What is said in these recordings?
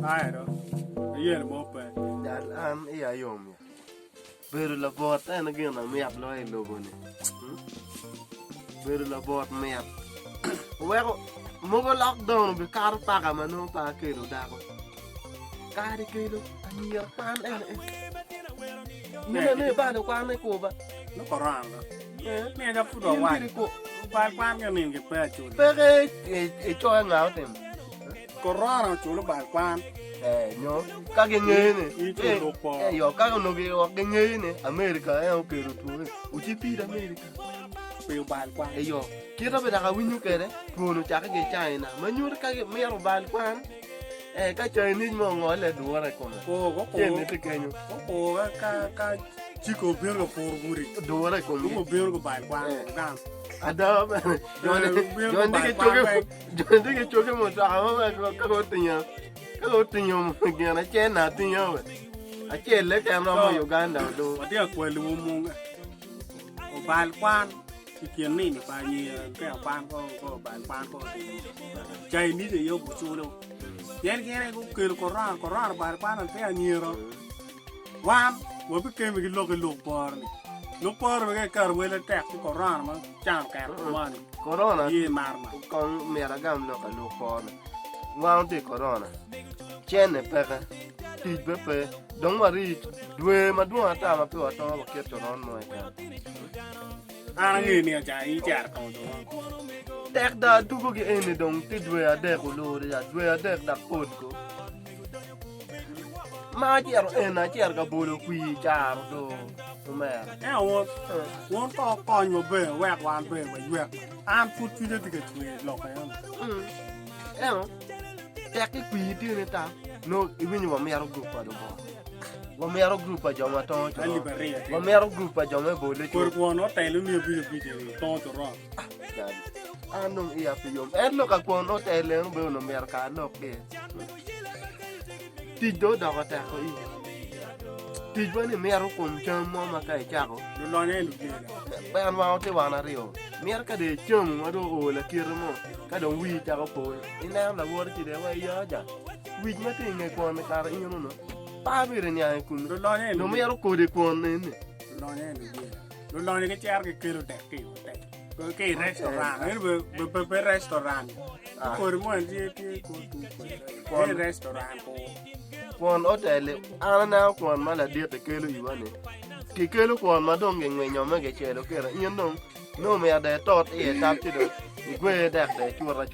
Ai đó. Yen mo pe. Dal an iya yom ya. Beru la bot en gin na miap lo e logo ni. Beru la bot miap. Wego mogo lockdown be kar paga mano pa kelo dako. Kari kelo ania pan ne ba do kwa ne ko ba. Nó có ràng đó. Nè gặp phụ đồ hoài. Bài quan cái mình cái bè chủ. Pe ke cho ngao tem. Có ràng chủ nó bài quan. Nyo ka ge nge ne. Ý chủ đồ bò. Yo ka no ge o ge nge ne. America e o kelo tu. Uchi pi da America. Biểu bài quan. Yo kita be da ka winyu kere. Puno cha ka ge China. Manyu ka ge mero bal kwan. Ka Chinese mo ngole duore ko. Có Tiene pequeño. Có cái chico biểu cái phổ buri. Duore ko. Đúng một biểu cái bài quan. Đang. Ada John dike choke mo ta ka go tinya. Ka go tinya mo ge na China tinya we. A che le ka mo Uganda do. Và tiếc quên lưu mông. Bài quan. Thì kiến này bài như cái quan có bài quan có. Chạy ní thì yêu bổ chú đâu. Cái này cũng kêu có ràng bài quan là cái nhiều rồi. Vam, với cái lục bò này. Lúc bò rồi cái cờ với là tẹt cái có ràng mà chạm kẹt mà này. Corona. Ye mà. Con mera gam lo ka lo ko. Ngao ti corona. Chene peka. Ti be pe. Dong mari dwe ma dwa ta ma pe wa to ba ke to ron mo ka. Anh người này chạy chả còn thôi. Tek da du ko ge ene dong ti dwe ade ko lo ya dwe ade da pod ko. Ma chiaro ena chiar ka bolo qui char do. Mera. Wọ́n tọ́ kọ́nyọ bẹ́ẹ̀ wẹ́ẹ̀k wá bẹ́ẹ̀ wẹ́ wẹ́ẹ̀k. An fún twitter ti kẹ̀ tuwé lọ́kọ̀ yẹn. Tek qui ti ne ta. No ibinyo wa mero group ado bo. Wa mero group a joma to. Wa mero group a joma bolo. Por ko no te lu mi bi to ro. Anong iya pi yom. Lo ka ko no te le no be no mer ka no ke. Ti do da ka ta ko i. Ti do ni mer ko cham mo ma ka cha ko. Lu lo ne lu bi. Ban wa te wa na rio. Mer ka de chum ma do o la kir mo. Ka do wi ta ko po. Ina la wo ti de wa ya ja. Wi ma te nge ko na ka ri no. Pa bi re nya ku. Lu lo ne no mer ko de ko ne ne. Lu lo ne lu bi. Lu lo ne cái char cái kilo te ki. Cái restaurant, cái restaurant. Por mo en ti ko tu. Cái restaurant ko. Kwon hotel ana kwon mala diete kelo iwane ki kelo kwon madong ngwe nyome ge chelo kera yin dong no me ade tot e tap ti do igwe dak de chura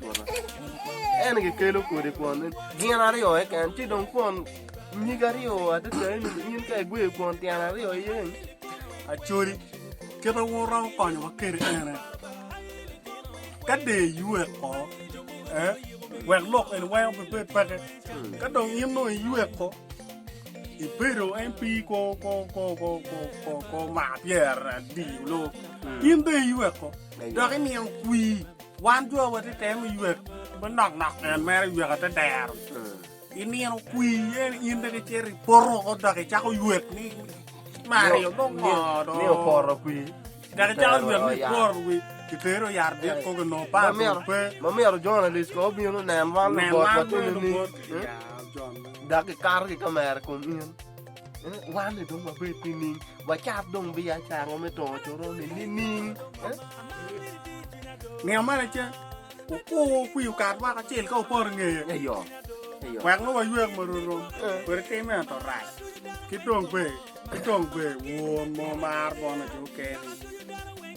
en ge kelo ko de kwon gina rio e kan ti dong kwon ni gario ade te yin ka gwe kwon ti ana rio yin a chori ke ba wo ro ko ni wa kere ene ka de yu e ko wek lok en wa pe ka dong yim no yu e ko i pero mp ko ma pierre di lo yim de yu e ko da ke ni kui wan jo wa te me yu e ba nok en me yu e ka te der ini en kui yin de ke cheri porro ko da ke cha ko yu e ni Mario no modo ni porro qui da ke cha yu e ni porro wi Ki pero yar de ko no pa pe. Ma mero journalist ko bi no nan wan ko ko ni. Da ke kar ke kamera ko ni. Wan le dong ba be ni. Wa chat dong bi ya cha ngo me to choro ni ni. Ni ma le che. Ko ku yu ka wa ka chel ko por nge. Yo. Wa no wa yu mo ro. Per ke me to rai. Ki dong be wo mo mar bo na ju ke.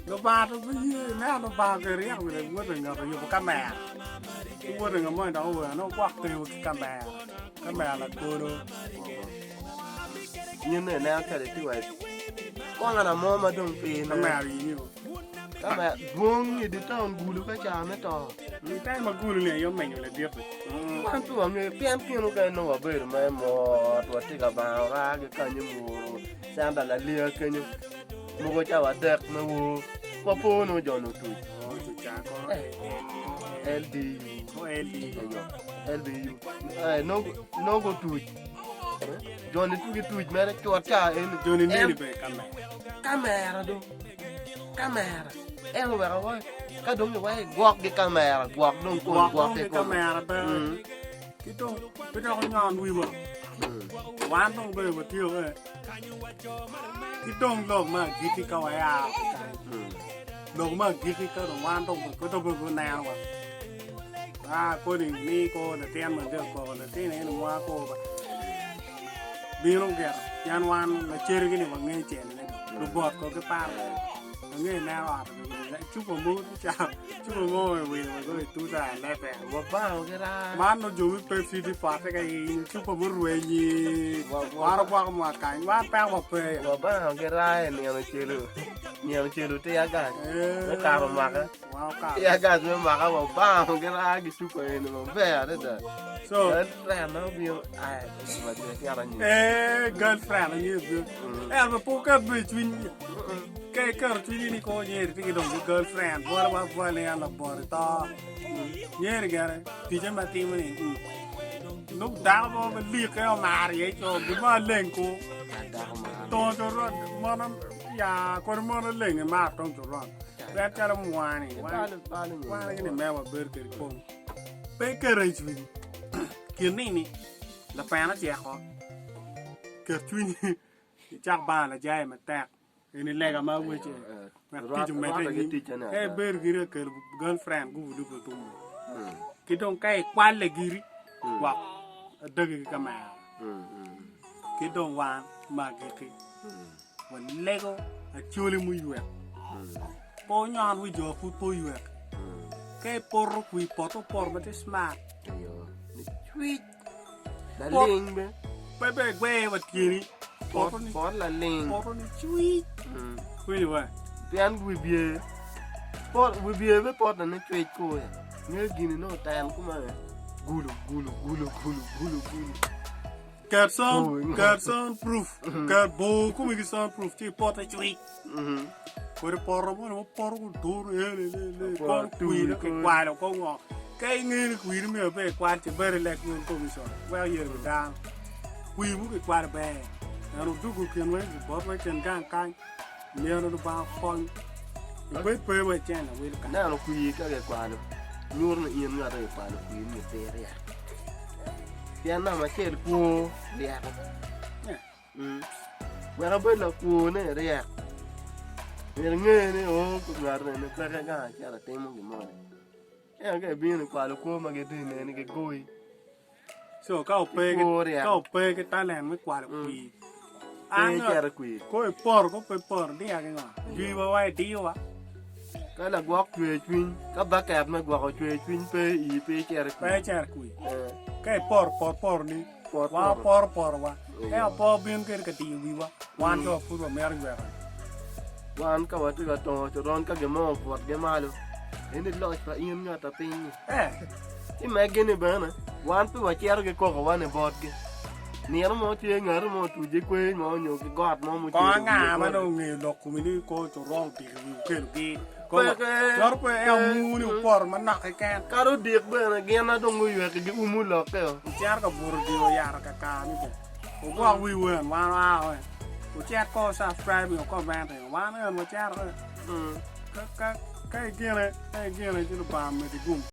Nó ba nó với nó ba cái riêng về mua được người dùng camera mua được người mới đâu rồi nó quát tiêu camera là cô đâu nhưng này nè cái đấy vậy con là mua mà đồng tiền camera gì nhiều camera buông như đi tao gulu cái chả mấy to cái mà gulu này giống mình là biết quan tu mà pian nó cái nó ở bên mà tua thì cả vào ra cái cái như mù sang đặt là lia cái như mù cái chả vào đẹp mà mù qua phố nó cho nó tụi LDU nó có tụi cho nên tụi cái tụi mà nó cho cha em cho nên đi về camera đâu camera em vào rồi cái đúng như vậy guộc cái camera guộc đông guộc cái camera cái đó nhon vui mà quán tông bơi mà tiêu ấy cái tông lộc mà cái câu ấy à lộc mà cái câu đồng quán tông cái tông bơi nào mà cô đình ni cô là tên mình được cô là thế này là mua cô mà đi luôn kìa yan wan là chơi cái này mà nghe chèn này robot có cái pa nghe nào à chúc mừng mua chào chúc mừng mua vì rồi tu ra lại về Wa bao cái ra. man nó dùng cái phi đi phát cái chúc mừng mua rồi gì qua qua mà cảnh quá bao mà về Wa bao cái ra nhiều chơi lu te aga. Nó cả mà cái. wow cả Te aga nó mà cái wa bao cái ra cái super này mà về đấy đó. so Ra nó biểu ai mà cái ra nhiều. girlfriend là như vậy mà phụ cái bị chuyên cái chuyên đi cô nhỉ thì cái đồng girlfriend vừa là là bỏ to nhỉ cái này thì chứ mà tìm mình lúc đó mà liệt cái mà vậy cho mà lên cô to cho rồi mà nó con mà nó lên mà trong cho rồi bé cái nó ngoài này qua cái này mẹ mà bơi cái con bé cái này chuyên kiến này là phải nó chè khó cái chuyên chắc ba là trai mà tẹt cái này lại mà vui chứ mà tí chúng mày cái bơi cái girlfriend cũng được được tung cái đông cái quan là giri hoặc đừng cái mà cái đông quan mà cái vẫn lego chui lên mũi vậy po nhon với gió phút po vậy cái por quy por mà thế smart Tweet. Là linh bê. bé vật gì Pot là linh. por nó chui quy vậy Pian vui bia. Pot vui bia với pot là nó tweet cô à. Nhớ gini nó tan cũng mà. Gulu. Carson proof car bo cũng cái son proof chỉ pot là chui cái por nó por cũng đủ con quy nó cái quài nó con ngọ cái nghe quy nó mới về quan chỉ bơi lại luôn tôi mới well here we down quy muốn cái quài bè nó đủ cái kiến với bỏ với chân cang nhiều nó bao phong bơi với chân là quy Nè nó quy cái quả nó. Nhur nó yên ra rồi quả nó quy như thế đấy à. Pian nào mà chơi cô đấy à. Mà nó bơi là cô này đấy à. Nghe này ô cũng ngờ này nó cái là tên một cái mồi. Cái bên này quả là cô mà cái tên này cái gối. so cao pe cái tai lẹn mới quài quy Ăn cái là quy. có por đi à cái ngọ duy vào vai đi vào Cái là guốc chuối chuyên, các bác kẹp mà guốc chuối chuyên pe cái là pe char quy cái por ni wa por wa cái por bên cái ti vi wa wan cho fu wa mer wa Wan ka watu ka to ron ka gemo pot gemalo. Ini lo pa in nga ta pin. Imagine bana. Wan tu wa cher ke ko wan e bot ke. Ni nó mo che ngar mo tu je kwe mo nyo ke got mo có ngà mà đâu nghề lộc của mình đi cô cho rong thì cái có lor pe em mu ni por mà nặng cái can Ka ro dik bana gena dong ngu ye ke umu lo ke. char ka bur di ya ka ka ni ko ko wi wen wa oi ko chat ko subscribe ko comment thì wa nó mà chat cái kia này chứ nó bà mày thì gum